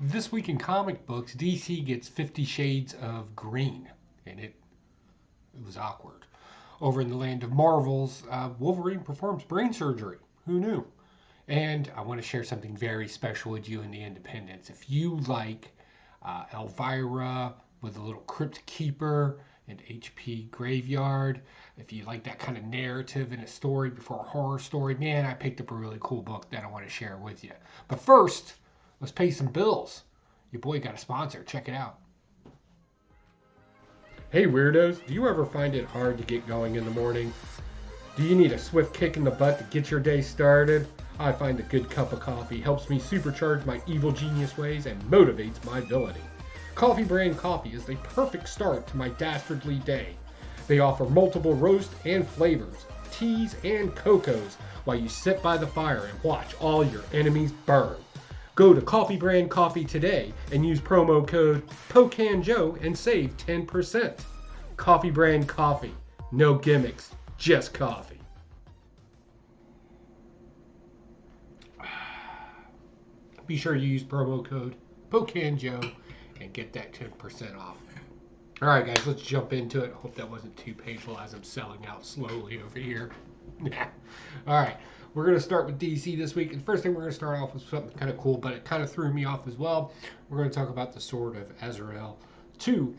This week in comic books, DC gets 50 Shades of Green, and it was awkward. Over in the land of Marvels, Wolverine performs brain surgery. Who knew? And I want to share something very special with you in the Independents. If you like Elvira with a little Crypt Keeper and HP Graveyard, if you like that kind of narrative in a story before a horror story, man, I picked up a really cool book that I want to share with you. But first, let's pay some bills. Your boy got a sponsor. Check it out. Hey weirdos, do you ever find it hard to get going in the morning? Do you need a swift kick in the butt to get your day started? I find a good cup of coffee helps me supercharge my evil genius ways and motivates my ability. Coffee Brand Coffee is the perfect start to my dastardly day. They offer multiple roast and flavors, teas and cocos, while you sit by the fire and watch all your enemies burn. Go to Coffee Brand Coffee today and use promo code POCANJOE and save 10%. Coffee Brand Coffee. No gimmicks, just coffee. Be sure you use promo code POCANJOE and get that 10% off. All right, guys, let's jump into it. Hope that wasn't too painful as I'm selling out slowly over here. All right, we're going to start with DC this week. And first thing, we're going to start off with something kind of cool, but it kind of threw me off as well. We're going to talk about the Sword of Azrael 2.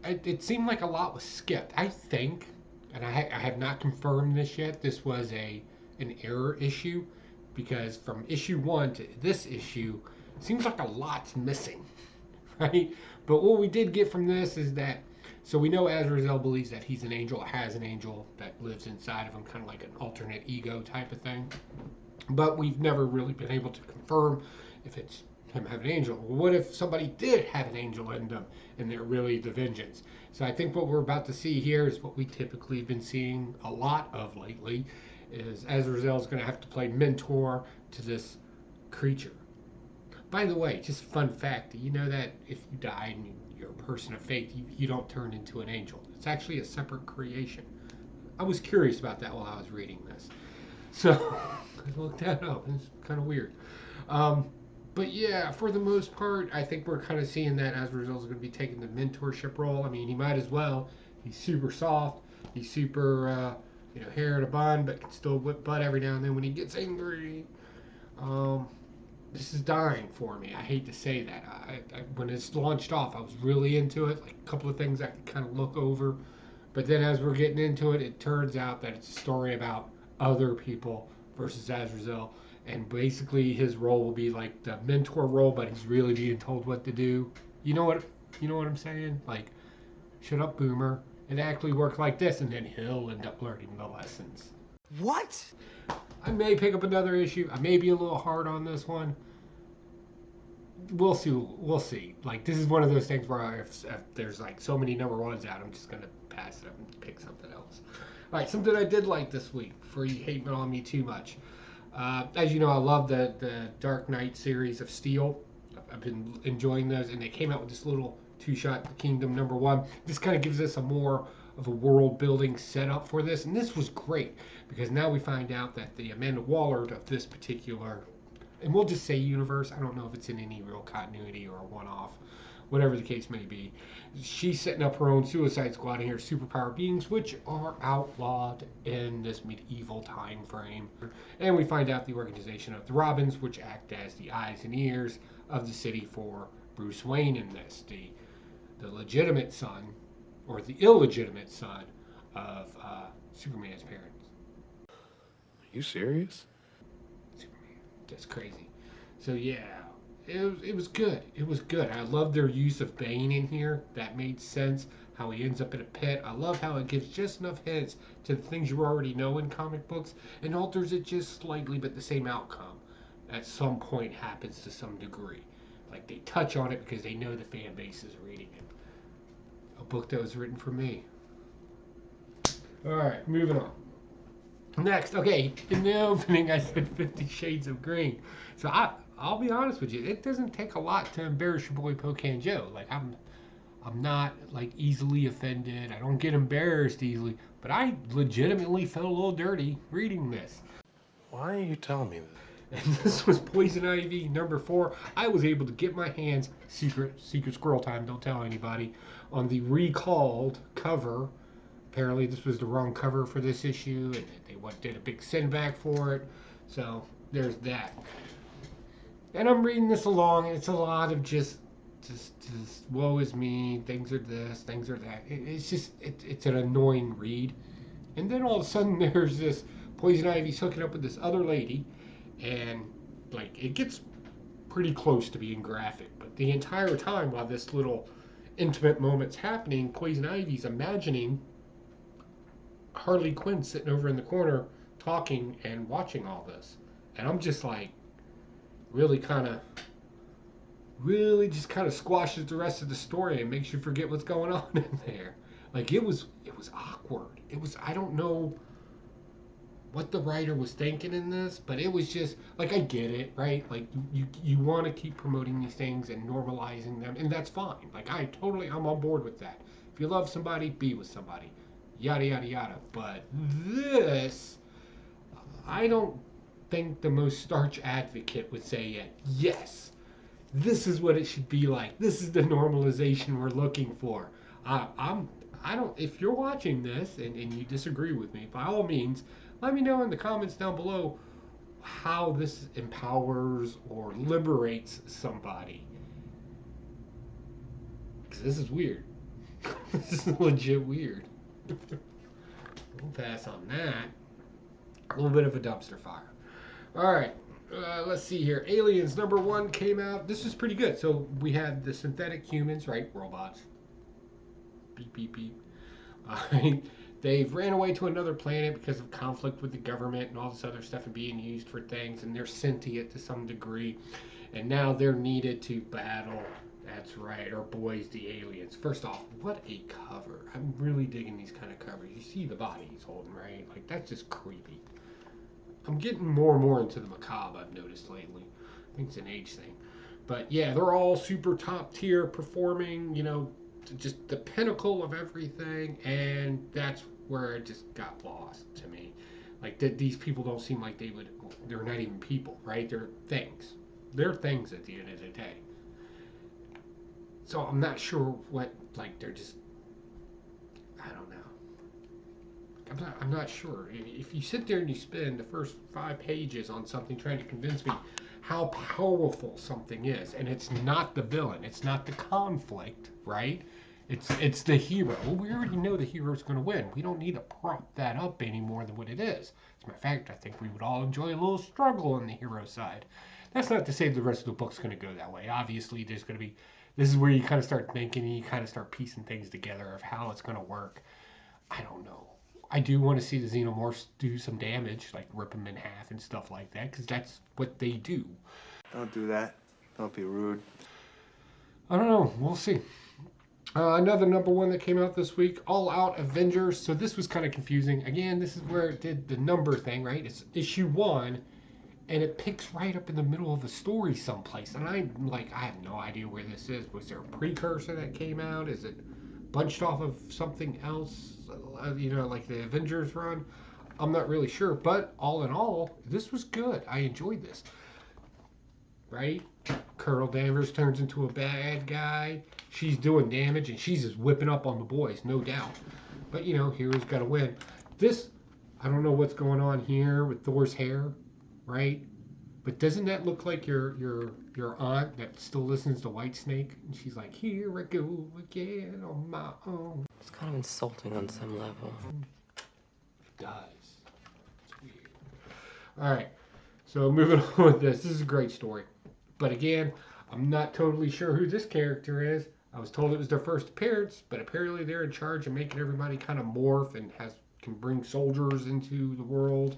It seemed like a lot was skipped. I think, and I have not confirmed this yet, this was an error issue, because from issue 1 to this issue, it seems like a lot's missing. Right? But what we did get from this is that, so we know Azrael believes that he's an angel, has an angel that lives inside of him, kind of like an alternate ego type of thing. But we've never really been able to confirm if it's him having an angel. What if somebody did have an angel in them and they're really the vengeance? So I think what we're about to see here is what we typically have been seeing a lot of lately, is Azrael's going to have to play mentor to this creature. By the way, just a fun fact, do you know that if you die and you're a person of faith, you don't turn into an angel? It's actually a separate creation. I was curious about that while I was reading this. So, I looked that up. It's kind of weird. But yeah, for the most part, I think we're kind of seeing that Azrael's going to be taking the mentorship role. I mean, he might as well. He's super soft. He's super, hair in a bun, but can still whip butt every now and then when he gets angry. This is dying for me. I hate to say that. When it's launched off, I was really into it. Like a couple of things I could kind of look over. But then as we're getting into it, it turns out that it's a story about other people versus Azrael. And basically his role will be like the mentor role, but he's really being told what to do. You know what I'm saying? Like, shut up, boomer. It actually works like this, and then he'll end up learning the lessons. What? I may pick up another issue. I may be a little hard on this one. We'll see. We'll see. Like, this is one of those things where if there's like so many number ones out, I'm just gonna pass it up and pick something else. All right, something I did like this week before you hate on me too much. As you know, I love the Dark Knight series of Steel. I've been enjoying those, and they came out with this little two-shot, The Kingdom #1. This kind of gives us a more of a world-building setup for this, and this was great because now we find out that the Amanda Waller of this particular, and we'll just say universe, I don't know if it's in any real continuity or a one-off, whatever the case may be, she's setting up her own Suicide Squad and her superpower beings, which are outlawed in this medieval time frame. And we find out the organization of the Robins, which act as the eyes and ears of the city for Bruce Wayne in this, the legitimate son, or the illegitimate son of Superman's parents. Are you serious? Superman. That's crazy. So yeah, it was good. It was good. I love their use of Bane in here. That made sense. How he ends up in a pit. I love how it gives just enough hints to the things you already know in comic books and alters it just slightly, but the same outcome at some point happens to some degree. Like they touch on it because they know the fan base is reading it. A book that was written for me. All right, moving on. Next, okay, in the opening I said 50 Shades of Green. So I'll be honest with you, it doesn't take a lot to embarrass your boy Pocan Joe. Like I'm not like easily offended. I don't get embarrassed easily, but I legitimately felt a little dirty reading this. Why are you telling me this? And this was Poison Ivy #4. I was able to get my hands, secret squirrel time, don't tell anybody, on the recalled cover. Apparently this was the wrong cover for this issue, and they did a big send back for it. So there's that. And I'm reading this along, and it's a lot of just woe is me, things are this, things are that. It's an annoying read. And then all of a sudden there's this Poison Ivy's hooking up with this other lady, and like it gets pretty close to being graphic. But the entire time while this little intimate moment's happening, Poison Ivy's imagining Harley Quinn sitting over in the corner talking and watching all this. And I'm just like, really just kind of squashes the rest of the story and makes you forget what's going on in there. Like it was awkward. I don't know what the writer was thinking in this, but it was just like, I get it, right? Like you want to keep promoting these things and normalizing them, and that's fine. Like I'm on board with that. If you love somebody, be with somebody, yada yada yada. But this, I don't think the most starch advocate would say yet. Yes, this is what it should be like. This is the normalization we're looking for. If you're watching this and you disagree with me, by all means, let me know in the comments down below how this empowers or liberates somebody. Because this is weird. This is legit weird. We'll pass on that. A little bit of a dumpster fire. Alright, let's see here. Aliens #1 came out. This is pretty good. So we had the synthetic humans, right? Robots. Beep, beep, beep. They've ran away to another planet because of conflict with the government and all this other stuff and being used for things, and they're sentient to some degree. And now they're needed to battle, that's right, our boys, the aliens. First off, what a cover. I'm really digging these kind of covers. You see the body he's holding, right? Like, that's just creepy. I'm getting more and more into the macabre, I've noticed lately. I think it's an age thing. But yeah, they're all super top tier performing, just the pinnacle of everything, and that's where it just got lost to me. Like, these people don't seem like they're not even people, right? They're things. They're things at the end of the day. So I'm not sure what, like, they're just, I don't know. I'm not sure. If you sit there and you spend the first 5 pages on something trying to convince me how powerful something is, and it's not the villain, it's not the conflict, right? It's the hero. Well, we already know the hero's going to win. We don't need to prop that up any more than what it is. As a matter of fact, I think we would all enjoy a little struggle on the hero side. That's not to say the rest of the book's going to go that way. Obviously, there's going to be, this is where you kind of start thinking and you kind of start piecing things together of how it's going to work. I don't know. I do want to see the Xenomorphs do some damage, like rip them in half and stuff like that, because that's what they do. Don't do that. Don't be rude. I don't know. We'll see. Another #1 that came out this week, All Out Avengers. So this was kind of confusing. Again, this is where it did the number thing, right? It's issue 1, and it picks right up in the middle of the story someplace. And I'm like, I have no idea where this is. Was there a precursor that came out? Is it bunched off of something else? Like the Avengers run? I'm not really sure. But all in all, this was good. I enjoyed this. Right? Colonel Danvers turns into a bad guy. She's doing damage, and she's just whipping up on the boys, no doubt. But, hero's got to win. This, I don't know what's going on here with Thor's hair, right? But doesn't that look like your aunt that still listens to Whitesnake? And she's like, here I go again on my own. It's kind of insulting on some level. It does. It's weird. All right. So moving on with this. This is a great story. But again, I'm not totally sure who this character is. I was told it was their first appearance, but apparently they're in charge of making everybody kind of morph and can bring soldiers into the world.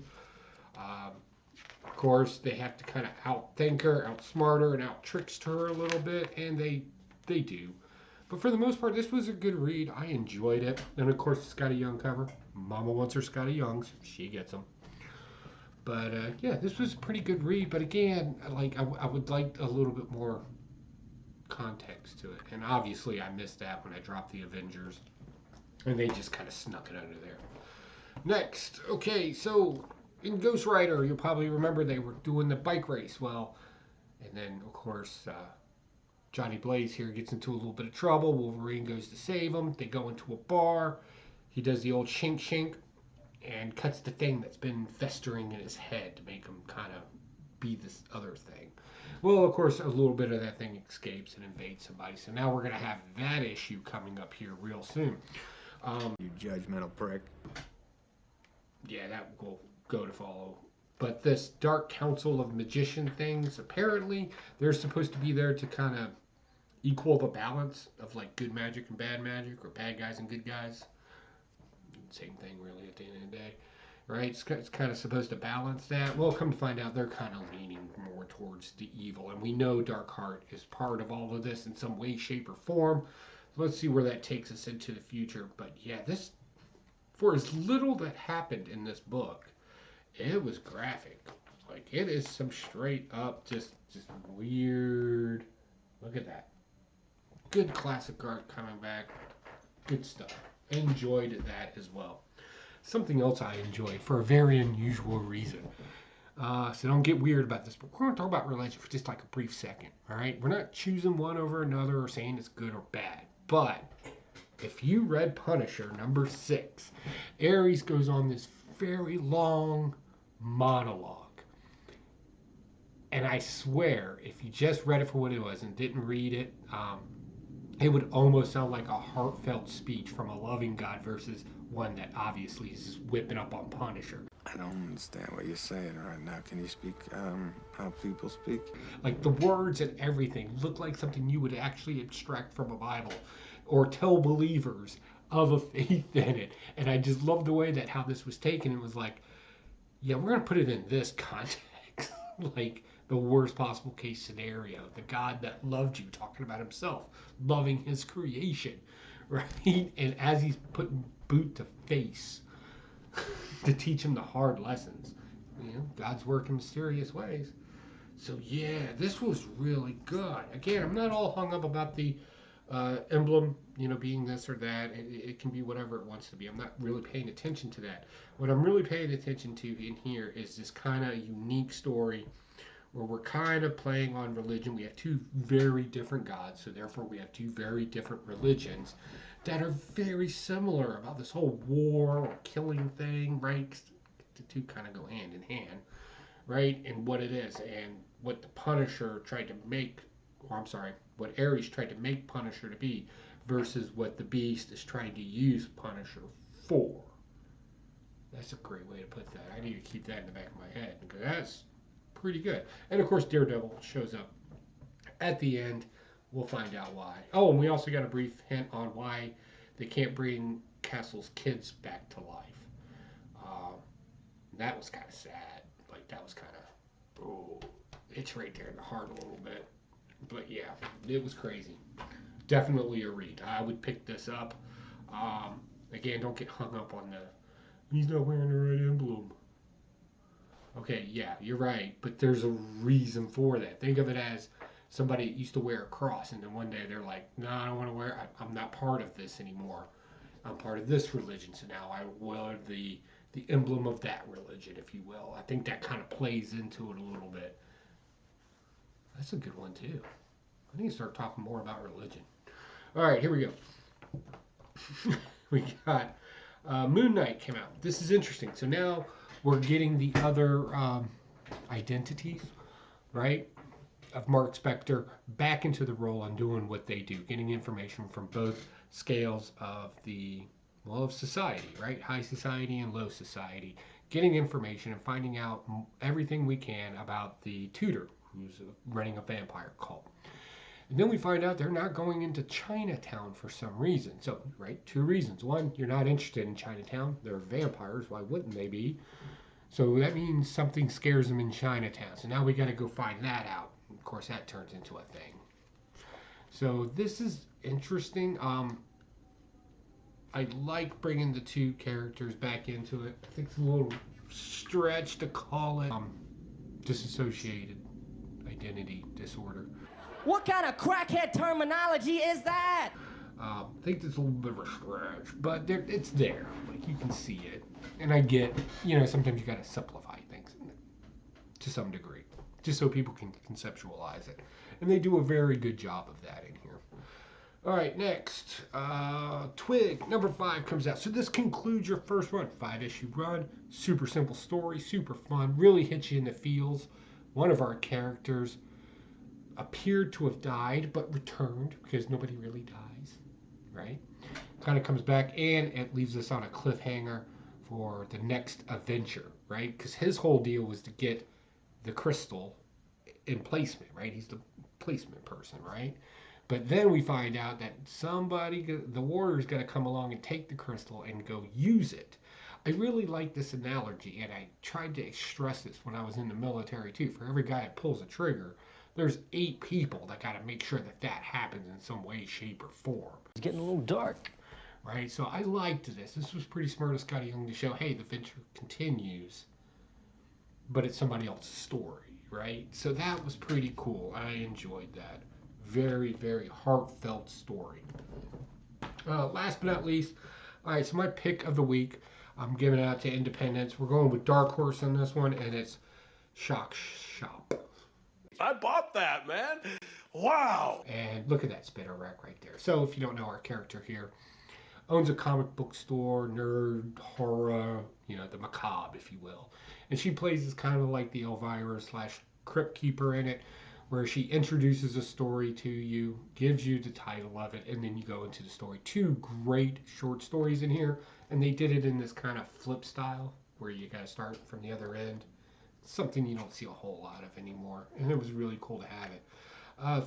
Of course, they have to kind of outthink her, outsmart her, and out-trickster her a little bit, and they do. But for the most part, this was a good read. I enjoyed it. And of course, it's got a Young cover. Mama wants her Scotty Youngs. She gets them. But yeah, this was a pretty good read. But again, I would like a little bit more context to it. And obviously, I missed that when I dropped the Avengers. And they just kind of snuck it under there. Next, okay, so In Ghost Rider, you'll probably remember they were doing the bike race. Well, and then, of course, Johnny Blaze here gets into a little bit of trouble. Wolverine goes to save him. They go into a bar. He does the old shink shink and cuts the thing that's been festering in his head to make him kind of be this other thing. Well, of course, a little bit of that thing escapes and invades somebody. So now we're going to have that issue coming up here real soon. You judgmental prick. Yeah, that will go to follow. But this Dark Council of Magician things, apparently, they're supposed to be there to kind of equal the balance of like good magic and bad magic, or bad guys and good guys. Same thing, really, at the end of the day. Right? It's kind of supposed to balance that. Well, come to find out, they're kind of leaning more towards the evil. And we know Darkheart is part of all of this in some way, shape, or form. So let's see where that takes us into the future. But yeah, this, for as little that happened in this book, it was graphic. Like, it is some straight up, just weird. Look at that. Good classic art coming back. Good stuff. Enjoyed that as well. Something else I enjoyed for a very unusual reason. So don't get weird about this, but we're going to talk about religion for just like a brief second. All right? We're not choosing one over another or saying it's good or bad. But if you read Punisher #6, Ares goes on this very long monologue. And I swear, if you just read it for what it was and didn't read it, it would almost sound like a heartfelt speech from a loving God versus one that obviously is just whipping up on Punisher. I don't understand what you're saying right now. Can you speak how people speak? Like, the words and everything look like something you would actually extract from a Bible or tell believers of a faith in it. And I just love the way that how this was taken. It was like, yeah, we're going to put it in this context. Like, the worst possible case scenario. The God that loved you, talking about himself, loving his creation, right? And as he's putting boot to face to teach him the hard lessons, you know, God's work in mysterious ways. So yeah, this was really good. Again, I'm not all hung up about the emblem, you know, being this or that. It can be whatever it wants to be. I'm not really paying attention to that. What I'm really paying attention to in here is this kind of unique story where we're kind of playing on religion. We have two very different gods, so therefore we have two very different religions that are very similar about this whole war or killing thing, right? The two kind of go hand in hand, right? And what it is, and what the Punisher tried to make, or I'm sorry, what Ares tried to make Punisher to be, versus what the Beast is trying to use Punisher for. That's a great way to put that. I need to keep that in the back of my head, because that's pretty good. And of course, Daredevil shows up at the end. We'll find out why. Oh, and we also got a brief hint on why they can't bring Castle's kids back to life. That was kind of sad. Like, that was kind of, oh, it's right there in the heart a little bit. But yeah, it was crazy. Definitely a read. I would pick this up. Again, don't get hung up on the, he's not wearing the right emblem. Okay, yeah, you're right, but there's a reason for that. Think of it as somebody used to wear a cross, and then one day they're like, no, I don't want to wear it. I'm not part of this anymore. I'm part of this religion, so now I wear the emblem of that religion, if you will. I think that kind of plays into it a little bit. That's a good one, too. I need to start talking more about religion. All right, here we go. We got Moon Knight came out. This is interesting. So now we're getting the other identities, right, of Mark Spector back into the role and doing what they do, getting information from both scales of the, well, of society, right, high society and low society, getting information and finding out everything we can about the tutor who's running a vampire cult. And then we find out they're not going into Chinatown for some reason. So, right, two reasons. One, you're not interested in Chinatown. They're vampires. Why wouldn't they be? So that means something scares them in Chinatown. So now we got to go find that out. Of course, that turns into a thing. So this is interesting. I like bringing the two characters back into it. I think it's a little stretch to call it disassociated identity disorder. What kind of crackhead terminology is that? I think it's a little bit of a stretch, but it's there. Like, you can see it. And I get, sometimes you got to simplify things to some degree, just so people can conceptualize it. And they do a very good job of that in here. All right, next, Twig number 5 comes out. So this concludes your first run, 5-issue run. Super simple story, super fun, really hits you in the feels. One of our characters appeared to have died, but returned, because nobody really dies, right? Kind of comes back, and it leaves us on a cliffhanger for the next adventure, right? Because his whole deal was to get the crystal in placement, right? He's the placement person, right? But then we find out that the warrior's got to come along and take the crystal and go use it. I really like this analogy, and I tried to stress this when I was in the military too. For every guy that pulls a trigger, there's 8 people that got to make sure that happens in some way, shape, or form. It's getting a little dark. Right? So I liked this. This was pretty smart of Scotty Young to show, hey, the venture continues, but it's somebody else's story, right? So that was pretty cool. I enjoyed that. Very, very heartfelt story. Last but not least, all right, so my pick of the week, I'm giving it out to Independence. We're going with Dark Horse on this one, and it's Shock Shop. I bought that, man. Wow. And look at that spitter rack right there. So if you don't know our character here, owns a comic book store, nerd, horror, the macabre, if you will. And she plays as kind of like the Elvira / Crypt Keeper in it, where she introduces a story to you, gives you the title of it, and then you go into the story. 2 great short stories in here, and they did it in this kind of flip style, where you got to start from the other end. Something you don't see a whole lot of anymore, and it was really cool to have it.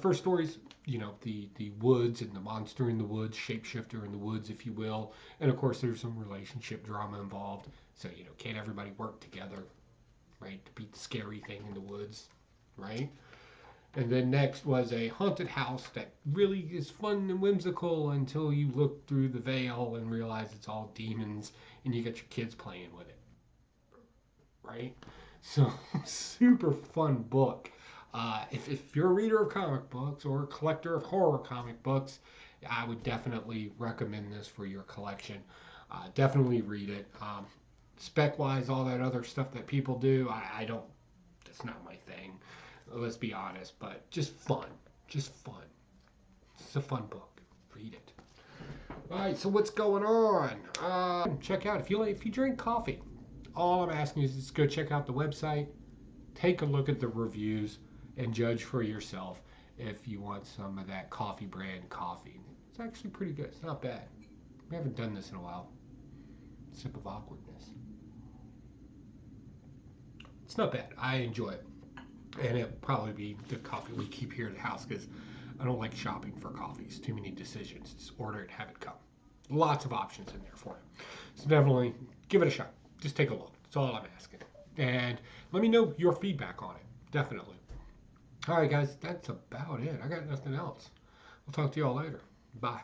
First stories, the woods and the monster in the woods, shapeshifter in the woods, if you will. And of course, there's some relationship drama involved. So, can't everybody work together, right, to beat the scary thing in the woods, right? And then next was a haunted house that really is fun and whimsical until you look through the veil and realize it's all demons and you got your kids playing with it, right? So, super fun book. If you're a reader of comic books or a collector of horror comic books, I would definitely recommend this for your collection. Definitely read it. Spec-wise, all that other stuff that people do, I don't, that's not my thing. Let's be honest, but just fun. Just fun. It's a fun book. Read it. All right, so what's going on? Check out, if you drink coffee, all I'm asking is just go check out the website, take a look at the reviews, and judge for yourself if you want some of that coffee brand coffee. It's actually pretty good. It's not bad. We haven't done this in a while. Sip of awkwardness. It's not bad. I enjoy it. And it'll probably be the coffee we keep here at the house because I don't like shopping for coffees. Too many decisions. Just order it, have it come. Lots of options in there for you. So definitely give it a shot. Just take a look. That's all I'm asking. And let me know your feedback on it. Definitely. All right, guys. That's about it. I got nothing else. I'll talk to you all later. Bye.